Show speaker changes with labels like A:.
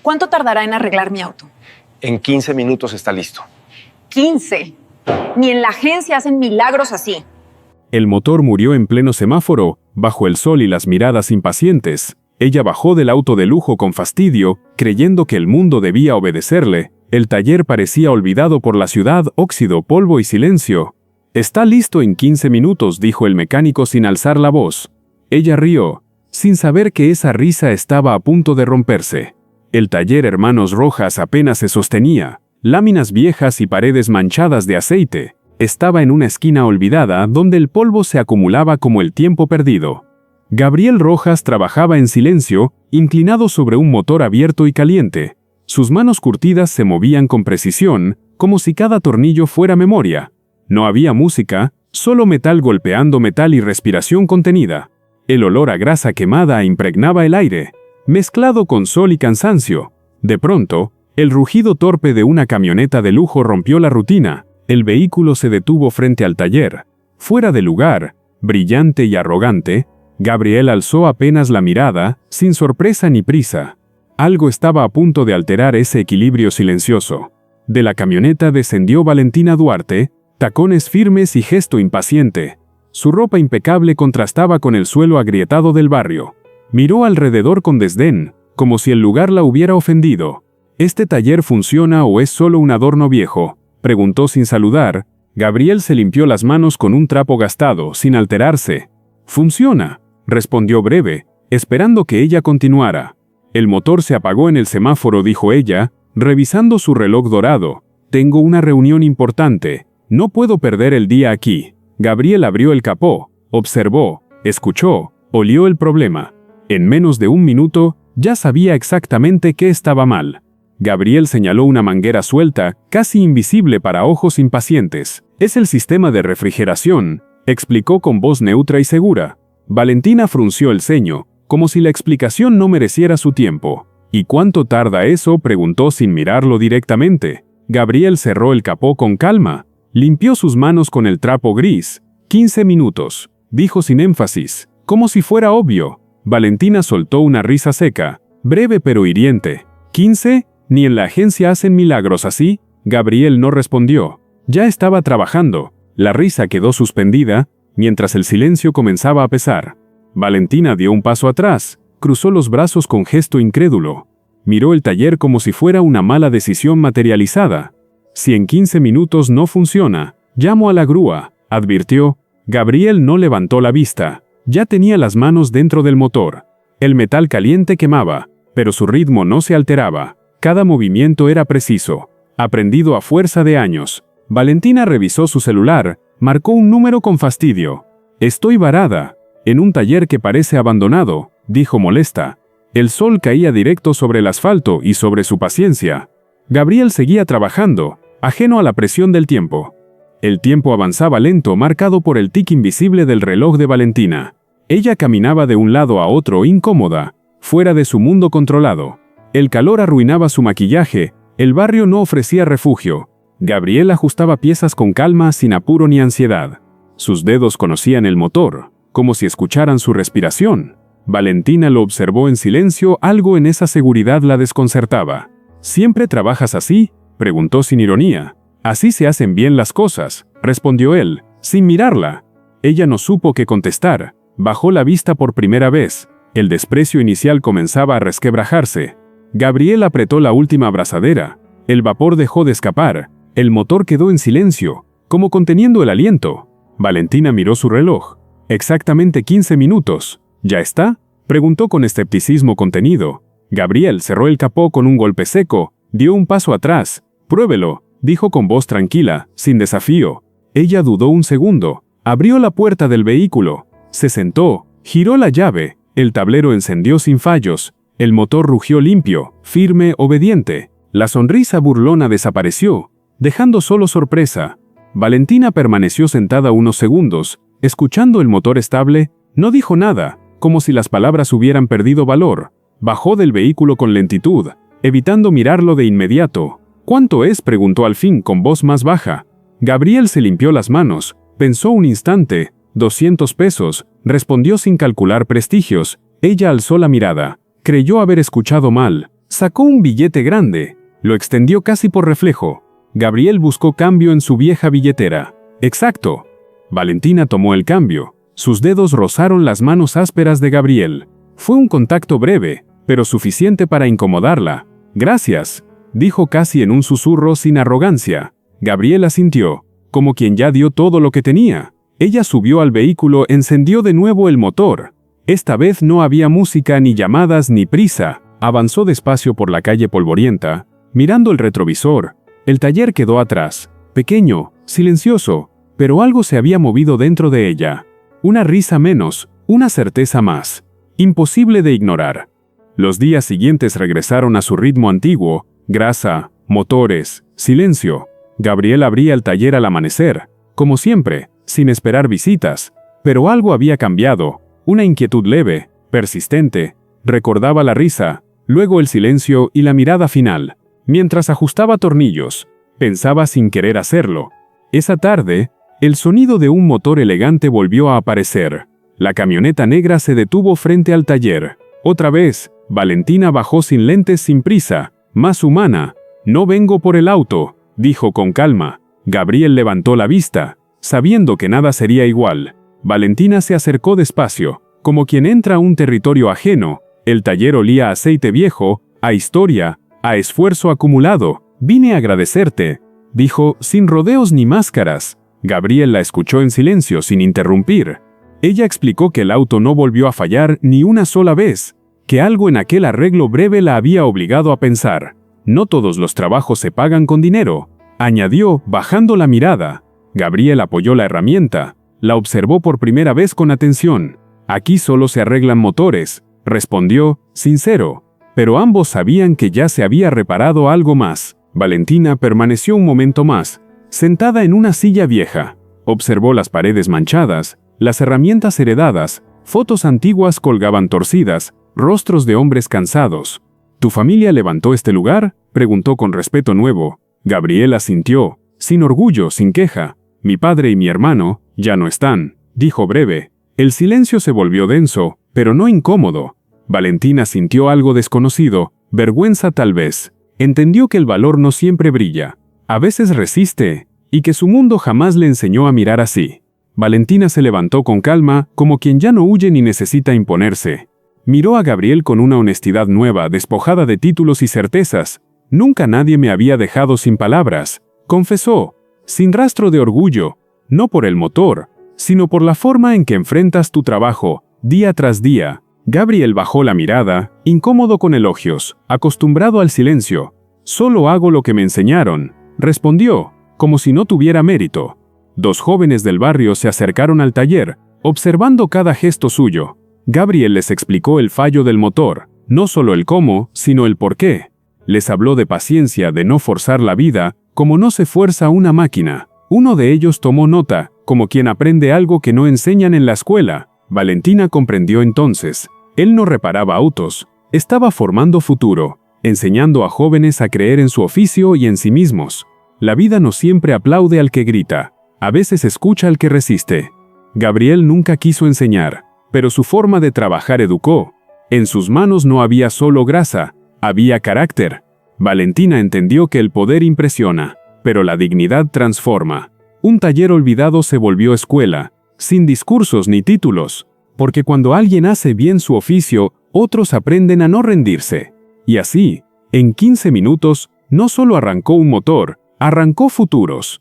A: ¿Cuánto tardará en arreglar mi auto?
B: En 15 minutos está listo.
A: 15. Ni en la agencia hacen milagros así.
C: El motor murió en pleno semáforo, bajo el sol y las miradas impacientes. Ella bajó del auto de lujo con fastidio, creyendo que el mundo debía obedecerle. El taller parecía olvidado por la ciudad, óxido, polvo y silencio. «Está listo en 15 minutos», dijo el mecánico sin alzar la voz. Ella rió, sin saber que esa risa estaba a punto de romperse. El taller Hermanos Rojas apenas se sostenía. Láminas viejas y paredes manchadas de aceite. Estaba en una esquina olvidada donde el polvo se acumulaba como el tiempo perdido. Gabriel Rojas trabajaba en silencio, inclinado sobre un motor abierto y caliente. Sus manos curtidas se movían con precisión, como si cada tornillo fuera memoria. No había música, solo metal golpeando metal y respiración contenida. El olor a grasa quemada impregnaba el aire, mezclado con sol y cansancio. De pronto, el rugido torpe de una camioneta de lujo rompió la rutina. El vehículo se detuvo frente al taller. Fuera de lugar, brillante y arrogante, Gabriel alzó apenas la mirada, sin sorpresa ni prisa. Algo estaba a punto de alterar ese equilibrio silencioso. De la camioneta descendió Valentina Duarte, tacones firmes y gesto impaciente. Su ropa impecable contrastaba con el suelo agrietado del barrio. Miró alrededor con desdén, como si el lugar la hubiera ofendido. ¿Este taller funciona o es solo un adorno viejo?, preguntó sin saludar. Gabriel se limpió las manos con un trapo gastado, sin alterarse. «Funciona», respondió breve, esperando que ella continuara. «El motor se apagó en el semáforo», dijo ella, revisando su reloj dorado. «Tengo una reunión importante. No puedo perder el día aquí». Gabriel abrió el capó, observó, escuchó, olió el problema. En menos de un minuto, ya sabía exactamente qué estaba mal. Gabriel señaló una manguera suelta, casi invisible para ojos impacientes. «Es el sistema de refrigeración», explicó con voz neutra y segura. Valentina frunció el ceño, como si la explicación no mereciera su tiempo. «¿Y cuánto tarda eso?», preguntó sin mirarlo directamente. Gabriel cerró el capó con calma. Limpió sus manos con el trapo gris. 15 minutos, dijo sin énfasis, como si fuera obvio. Valentina soltó una risa seca, breve pero hiriente. «¿15? ¿Ni en la agencia hacen milagros así?». Gabriel no respondió. Ya estaba trabajando. La risa quedó suspendida, mientras el silencio comenzaba a pesar. Valentina dio un paso atrás, cruzó los brazos con gesto incrédulo. Miró el taller como si fuera una mala decisión materializada. «Si en 15 minutos no funciona, llamo a la grúa», advirtió. Gabriel no levantó la vista. Ya tenía las manos dentro del motor. El metal caliente quemaba, pero su ritmo no se alteraba. Cada movimiento era preciso, aprendido a fuerza de años. Valentina revisó su celular, marcó un número con fastidio. «Estoy varada, en un taller que parece abandonado», dijo molesta. El sol caía directo sobre el asfalto y sobre su paciencia. Gabriel seguía trabajando, ajeno a la presión del tiempo. El tiempo avanzaba lento, marcado por el tic invisible del reloj de Valentina. Ella caminaba de un lado a otro incómoda, fuera de su mundo controlado. El calor arruinaba su maquillaje, el barrio no ofrecía refugio. Gabriel ajustaba piezas con calma, sin apuro ni ansiedad. Sus dedos conocían el motor, como si escucharan su respiración. Valentina lo observó en silencio, algo en esa seguridad la desconcertaba. «¿Siempre trabajas así?», preguntó sin ironía. «Así se hacen bien las cosas», respondió él, sin mirarla. Ella no supo qué contestar. Bajó la vista por primera vez. El desprecio inicial comenzaba a resquebrajarse. Gabriel apretó la última abrazadera. El vapor dejó de escapar. El motor quedó en silencio, como conteniendo el aliento. Valentina miró su reloj. «Exactamente 15 minutos. ¿Ya está?», preguntó con escepticismo contenido. Gabriel cerró el capó con un golpe seco, dio un paso atrás. «Pruébelo», dijo con voz tranquila, sin desafío. Ella dudó un segundo. Abrió la puerta del vehículo. Se sentó, giró la llave. El tablero encendió sin fallos. El motor rugió limpio, firme, obediente. La sonrisa burlona desapareció, dejando solo sorpresa. Valentina permaneció sentada unos segundos, escuchando el motor estable. No dijo nada, como si las palabras hubieran perdido valor. Bajó del vehículo con lentitud, evitando mirarlo de inmediato. «¿Cuánto es?», preguntó al fin con voz más baja. Gabriel se limpió las manos, pensó un instante. «200 pesos», respondió sin calcular prestigios. Ella alzó la mirada. Creyó haber escuchado mal. Sacó un billete grande, lo extendió casi por reflejo. Gabriel buscó cambio en su vieja billetera. ¡Exacto! Valentina tomó el cambio. Sus dedos rozaron las manos ásperas de Gabriel. Fue un contacto breve, pero suficiente para incomodarla. «Gracias», dijo casi en un susurro sin arrogancia. Gabriel asintió, como quien ya dio todo lo que tenía. Ella subió al vehículo, encendió de nuevo el motor. Esta vez no había música, ni llamadas, ni prisa. Avanzó despacio por la calle polvorienta, mirando el retrovisor. El taller quedó atrás, pequeño, silencioso, pero algo se había movido dentro de ella. Una risa menos, una certeza más. Imposible de ignorar. Los días siguientes regresaron a su ritmo antiguo: grasa, motores, silencio. Gabriel abría el taller al amanecer, como siempre, sin esperar visitas. Pero algo había cambiado, una inquietud leve, persistente. Recordaba la risa, luego el silencio y la mirada final. Mientras ajustaba tornillos, pensaba sin querer hacerlo. Esa tarde, el sonido de un motor elegante volvió a aparecer. La camioneta negra se detuvo frente al taller. Otra vez, Valentina bajó sin lentes, sin prisa, más humana. «No vengo por el auto», dijo con calma. Gabriel levantó la vista, sabiendo que nada sería igual. Valentina se acercó despacio, como quien entra a un territorio ajeno. El taller olía a aceite viejo, a historia, a esfuerzo acumulado. «Vine a agradecerte», dijo, sin rodeos ni máscaras. Gabriel la escuchó en silencio, sin interrumpir. Ella explicó que el auto no volvió a fallar ni una sola vez, que algo en aquel arreglo breve la había obligado a pensar. «No todos los trabajos se pagan con dinero», añadió, bajando la mirada. Gabriel apoyó la herramienta, la observó por primera vez con atención. «Aquí solo se arreglan motores», respondió, sincero, pero ambos sabían que ya se había reparado algo más. Valentina permaneció un momento más, sentada en una silla vieja. Observó las paredes manchadas, las herramientas heredadas, fotos antiguas colgaban torcidas, rostros de hombres cansados. «¿Tu familia levantó este lugar?», preguntó con respeto nuevo. Gabriel asintió, sin orgullo, sin queja. «Mi padre y mi hermano ya no están», dijo breve. El silencio se volvió denso, pero no incómodo. Valentina sintió algo desconocido, vergüenza tal vez. Entendió que el valor no siempre brilla. A veces resiste, y que su mundo jamás le enseñó a mirar así. Valentina se levantó con calma, como quien ya no huye ni necesita imponerse. Miró a Gabriel con una honestidad nueva, despojada de títulos y certezas. «Nunca nadie me había dejado sin palabras», confesó, sin rastro de orgullo, no por el motor, sino por la forma en que enfrentas tu trabajo, día tras día. Gabriel bajó la mirada, incómodo con elogios, acostumbrado al silencio. «Solo hago lo que me enseñaron», respondió, como si no tuviera mérito. Dos jóvenes del barrio se acercaron al taller, observando cada gesto suyo. Gabriel les explicó el fallo del motor, no solo el cómo, sino el por qué. Les habló de paciencia, de no forzar la vida, como no se fuerza una máquina. Uno de ellos tomó nota, como quien aprende algo que no enseñan en la escuela. Valentina comprendió entonces. Él no reparaba autos, estaba formando futuro, enseñando a jóvenes a creer en su oficio y en sí mismos. La vida no siempre aplaude al que grita, a veces escucha al que resiste. Gabriel nunca quiso enseñar, pero su forma de trabajar educó. En sus manos no había solo grasa, había carácter. Valentina entendió que el poder impresiona, pero la dignidad transforma. Un taller olvidado se volvió escuela, sin discursos ni títulos, porque cuando alguien hace bien su oficio, otros aprenden a no rendirse. Y así, en 15 minutos, no solo arrancó un motor, arrancó futuros.